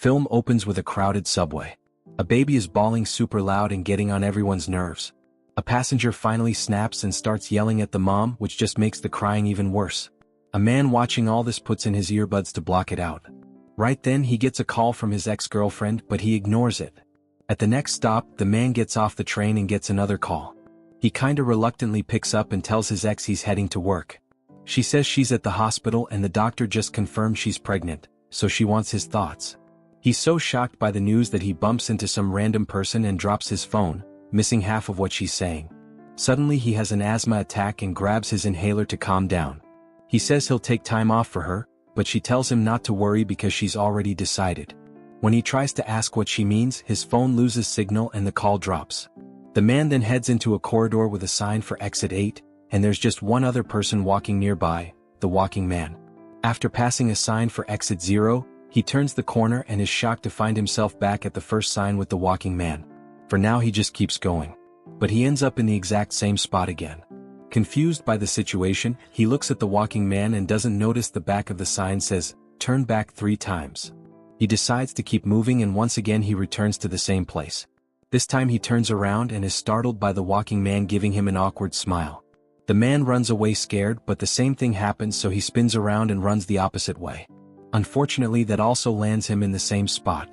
film opens with a crowded subway. A baby is bawling super loud and getting on everyone's nerves. A passenger finally snaps and starts yelling at the mom, which just makes the crying even worse. A man watching all this puts in his earbuds to block it out. Right then he gets a call from his ex-girlfriend, but he ignores it. At the next stop, the man gets off the train and gets another call. He kinda reluctantly picks up and tells his ex he's heading to work. She says she's at the hospital and the doctor just confirmed she's pregnant, so she wants his thoughts. He's so shocked by the news that he bumps into some random person and drops his phone, missing half of what she's saying. Suddenly he has an asthma attack and grabs his inhaler to calm down. He says he'll take time off for her, but she tells him not to worry because she's already decided. When he tries to ask what she means, his phone loses signal and the call drops. The man then heads into a corridor with a sign for exit 8, and there's just one other person walking nearby, the walking man. After passing a sign for exit 0, he turns the corner and is shocked to find himself back at the first sign with the walking man. For now he just keeps going. But he ends up in the exact same spot again. Confused by the situation, he looks at the walking man and doesn't notice the back of the sign says, "Turn back 3 times. He decides to keep moving and once again he returns to the same place. This time he turns around and is startled by the walking man giving him an awkward smile. The man runs away scared, but the same thing happens, so he spins around and runs the opposite way. Unfortunately, that also lands him in the same spot.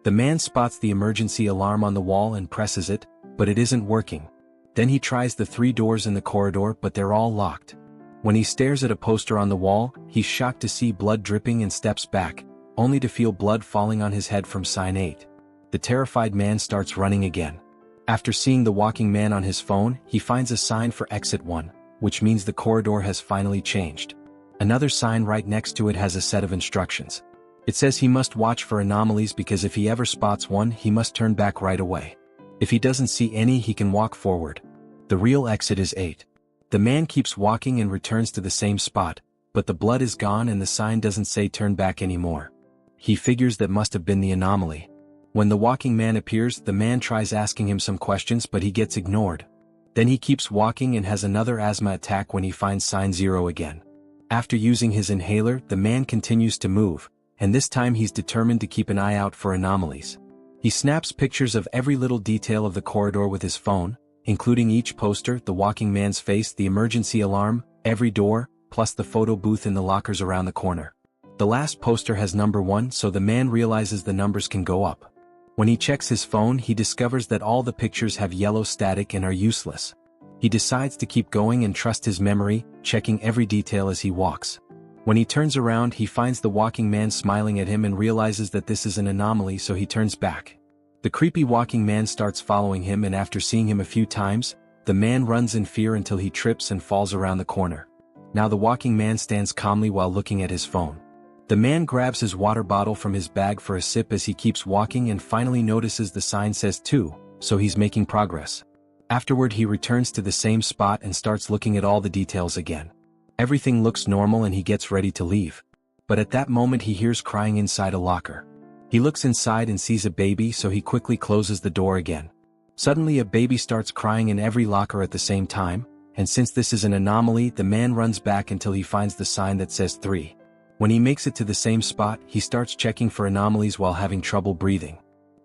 The man spots the emergency alarm on the wall and presses it, but it isn't working. Then he tries the 3 doors in the corridor, but they're all locked. When he stares at a poster on the wall, he's shocked to see blood dripping and steps back, only to feel blood falling on his head from sign 8. The terrified man starts running again. After seeing the walking man on his phone, he finds a sign for exit 1, which means the corridor has finally changed. Another sign right next to it has a set of instructions. It says he must watch for anomalies because if he ever spots one, he must turn back right away. If he doesn't see any, he can walk forward. The real exit is 8. The man keeps walking and returns to the same spot, but the blood is gone and the sign doesn't say turn back anymore. He figures that must have been the anomaly. When the walking man appears, the man tries asking him some questions but he gets ignored. Then he keeps walking and has another asthma attack when he finds sign 0 again. After using his inhaler, the man continues to move, and this time he's determined to keep an eye out for anomalies. He snaps pictures of every little detail of the corridor with his phone, including each poster, the walking man's face, the emergency alarm, every door, plus the photo booth in the lockers around the corner. The last poster has number 1, so the man realizes the numbers can go up. When he checks his phone, he discovers that all the pictures have yellow static and are useless. He decides to keep going and trust his memory, checking every detail as he walks. When he turns around, he finds the walking man smiling at him and realizes that this is an anomaly, so he turns back. The creepy walking man starts following him, and after seeing him a few times, the man runs in fear until he trips and falls around the corner. Now the walking man stands calmly while looking at his phone. The man grabs his water bottle from his bag for a sip as he keeps walking and finally notices the sign says 2, so he's making progress. Afterward he returns to the same spot and starts looking at all the details again. Everything looks normal and he gets ready to leave. But at that moment he hears crying inside a locker. He looks inside and sees a baby, so he quickly closes the door again. Suddenly a baby starts crying in every locker at the same time, and since this is an anomaly, the man runs back until he finds the sign that says 3. When he makes it to the same spot, he starts checking for anomalies while having trouble breathing.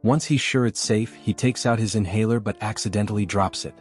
Once he's sure it's safe, he takes out his inhaler but accidentally drops it.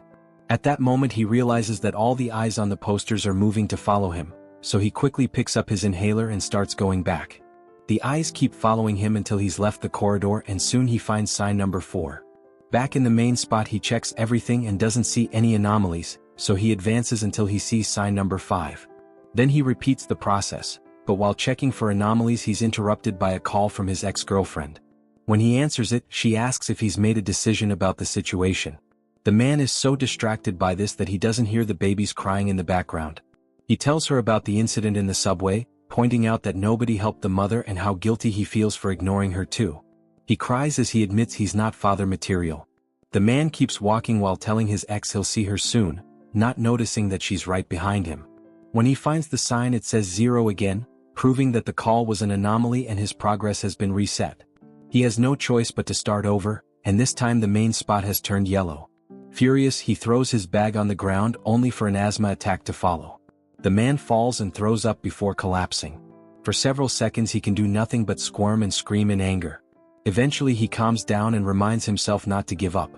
At that moment he realizes that all the eyes on the posters are moving to follow him, so he quickly picks up his inhaler and starts going back. The eyes keep following him until he's left the corridor, and soon he finds sign number 4. Back in the main spot he checks everything and doesn't see any anomalies, so he advances until he sees sign number 5. Then he repeats the process, but while checking for anomalies he's interrupted by a call from his ex-girlfriend. When he answers it, she asks if he's made a decision about the situation. The man is so distracted by this that he doesn't hear the babies crying in the background. He tells her about the incident in the subway, pointing out that nobody helped the mother and how guilty he feels for ignoring her too. He cries as he admits he's not father material. The man keeps walking while telling his ex he'll see her soon, not noticing that she's right behind him. When he finds the sign, it says 0 again, proving that the call was an anomaly and his progress has been reset. He has no choice but to start over, and this time the main spot has turned yellow. Furious, he throws his bag on the ground only for an asthma attack to follow. The man falls and throws up before collapsing. For several seconds he can do nothing but squirm and scream in anger. Eventually he calms down and reminds himself not to give up.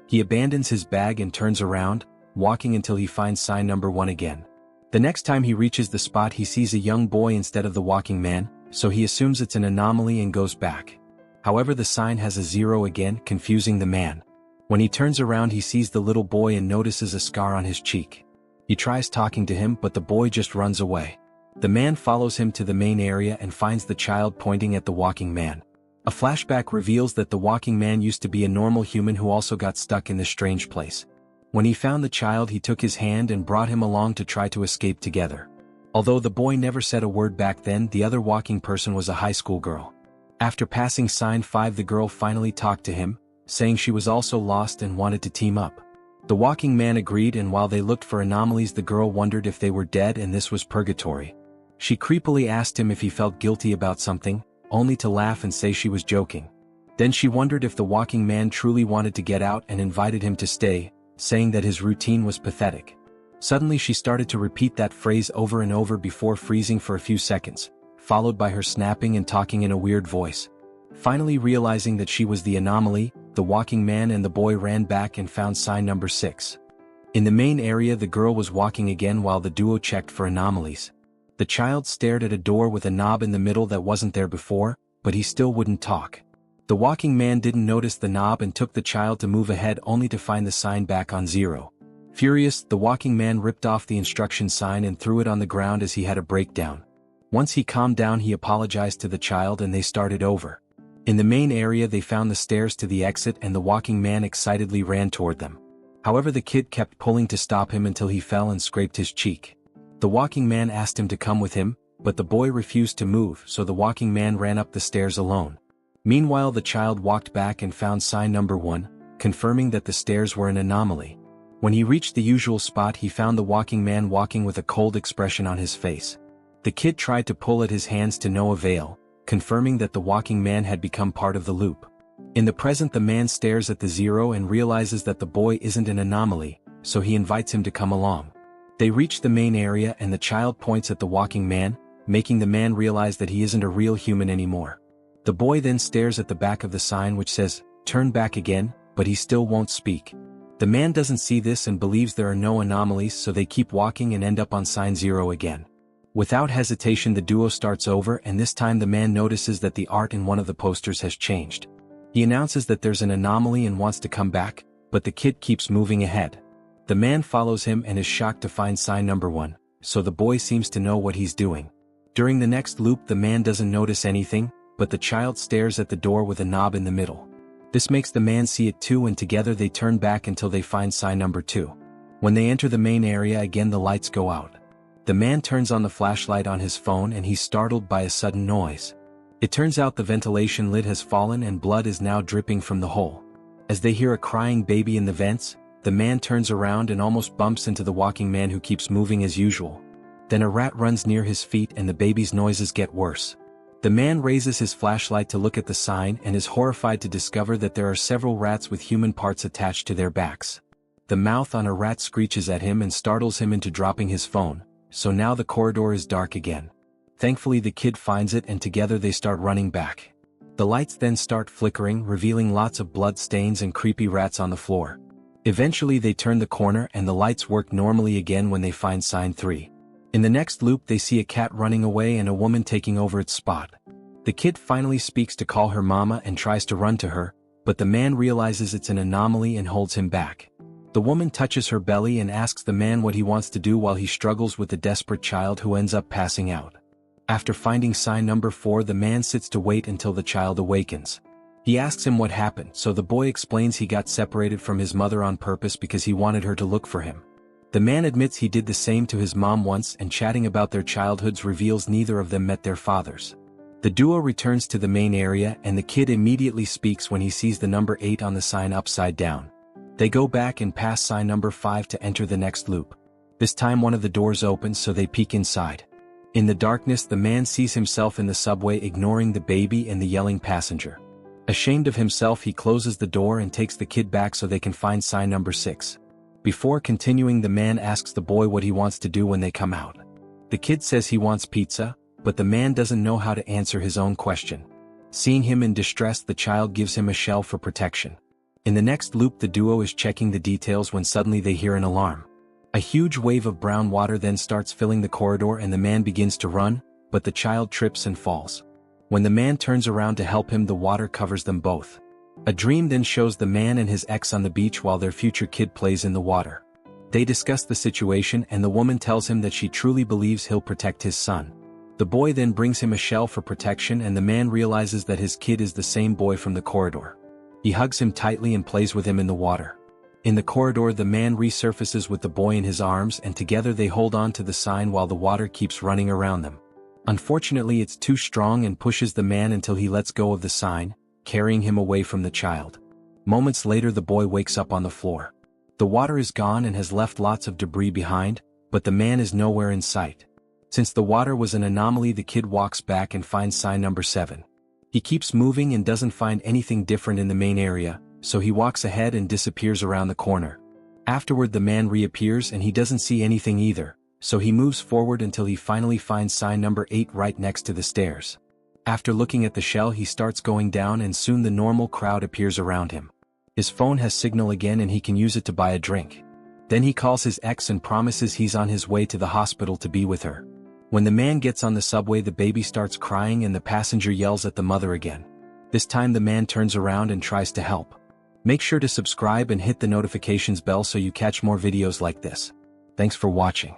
He abandons his bag and turns around, walking until he finds sign number 1 again. The next time he reaches the spot he sees a young boy instead of the walking man, so he assumes it's an anomaly and goes back. However, the sign has a 0 again, confusing the man. When he turns around he sees the little boy and notices a scar on his cheek. He tries talking to him but the boy just runs away. The man follows him to the main area and finds the child pointing at the walking man. A flashback reveals that the walking man used to be a normal human who also got stuck in this strange place. When he found the child he took his hand and brought him along to try to escape together. Although the boy never said a word back then, the other walking person was a high school girl. After passing sign 5 the girl finally talked to him, saying she was also lost and wanted to team up. The walking man agreed, and while they looked for anomalies the girl wondered if they were dead and this was purgatory. She creepily asked him if he felt guilty about something, only to laugh and say she was joking. Then she wondered if the walking man truly wanted to get out and invited him to stay, saying that his routine was pathetic. Suddenly she started to repeat that phrase over and over before freezing for a few seconds, followed by her snapping and talking in a weird voice. Finally realizing that she was the anomaly, the walking man and the boy ran back and found sign number 6. In the main area the girl was walking again while the duo checked for anomalies. The child stared at a door with a knob in the middle that wasn't there before, but he still wouldn't talk. The walking man didn't notice the knob and took the child to move ahead only to find the sign back on 0. Furious, the walking man ripped off the instruction sign and threw it on the ground as he had a breakdown. Once he calmed down he apologized to the child and they started over. In the main area they found the stairs to the exit and the walking man excitedly ran toward them. However, the kid kept pulling to stop him until he fell and scraped his cheek. The walking man asked him to come with him, but the boy refused to move, so the walking man ran up the stairs alone. Meanwhile the child walked back and found sign number 1, confirming that the stairs were an anomaly. When he reached the usual spot he found the walking man walking with a cold expression on his face. The kid tried to pull at his hands to no avail, confirming that the walking man had become part of the loop. In the present the man stares at the 0 and realizes that the boy isn't an anomaly, so he invites him to come along. They reach the main area and the child points at the walking man, making the man realize that he isn't a real human anymore. The boy then stares at the back of the sign which says, "Turn back again," but he still won't speak. The man doesn't see this and believes there are no anomalies, so they keep walking and end up on sign 0 again. Without hesitation the duo starts over, and this time the man notices that the art in one of the posters has changed. He announces that there's an anomaly and wants to come back, but the kid keeps moving ahead. The man follows him and is shocked to find sign number 1, so the boy seems to know what he's doing. During the next loop the man doesn't notice anything, but the child stares at the door with a knob in the middle. This makes the man see it too, and together they turn back until they find sign number 2. When they enter the main area again the lights go out. The man turns on the flashlight on his phone and he's startled by a sudden noise. It turns out the ventilation lid has fallen and blood is now dripping from the hole. As they hear a crying baby in the vents, the man turns around and almost bumps into the walking man who keeps moving as usual. Then a rat runs near his feet and the baby's noises get worse. The man raises his flashlight to look at the sign and is horrified to discover that there are several rats with human parts attached to their backs. The mouth on a rat screeches at him and startles him into dropping his phone, so now the corridor is dark again. Thankfully the kid finds it and together they start running back. The lights then start flickering, revealing lots of blood stains and creepy rats on the floor. Eventually they turn the corner and the lights work normally again when they find sign 3. In the next loop they see a cat running away and a woman taking over its spot. The kid finally speaks to call her mama and tries to run to her, but the man realizes it's an anomaly and holds him back. The woman touches her belly and asks the man what he wants to do while he struggles with the desperate child who ends up passing out. After finding sign number 4 the man sits to wait until the child awakens. He asks him what happened, so the boy explains he got separated from his mother on purpose because he wanted her to look for him. The man admits he did the same to his mom once, and chatting about their childhoods reveals neither of them met their fathers. The duo returns to the main area and the kid immediately speaks when he sees the number 8 on the sign upside down. They go back and pass sign number 5 to enter the next loop. This time one of the doors opens so they peek inside. In the darkness the man sees himself in the subway ignoring the baby and the yelling passenger. Ashamed of himself he closes the door and takes the kid back so they can find sign number 6. Before continuing the man asks the boy what he wants to do when they come out. The kid says he wants pizza, but the man doesn't know how to answer his own question. Seeing him in distress, the child gives him a shell for protection. In the next loop, the duo is checking the details when suddenly they hear an alarm. A huge wave of brown water then starts filling the corridor and the man begins to run, but the child trips and falls. When the man turns around to help him, the water covers them both. A dream then shows the man and his ex on the beach while their future kid plays in the water. They discuss the situation and the woman tells him that she truly believes he'll protect his son. The boy then brings him a shell for protection and the man realizes that his kid is the same boy from the corridor. He hugs him tightly and plays with him in the water. In the corridor, the man resurfaces with the boy in his arms and together they hold on to the sign while the water keeps running around them. Unfortunately, it's too strong and pushes the man until he lets go of the sign, carrying him away from the child. Moments later, the boy wakes up on the floor. The water is gone and has left lots of debris behind, but the man is nowhere in sight. Since the water was an anomaly, the kid walks back and finds sign number 7. He keeps moving and doesn't find anything different in the main area, so he walks ahead and disappears around the corner. Afterward, the man reappears and he doesn't see anything either, so he moves forward until he finally finds sign number 8 right next to the stairs. After looking at the shell, he starts going down and soon the normal crowd appears around him. His phone has signal again and he can use it to buy a drink. Then he calls his ex and promises he's on his way to the hospital to be with her. When the man gets on the subway, the baby starts crying and the passenger yells at the mother again. This time the man turns around and tries to help. Make sure to subscribe and hit the notifications bell so you catch more videos like this. Thanks for watching.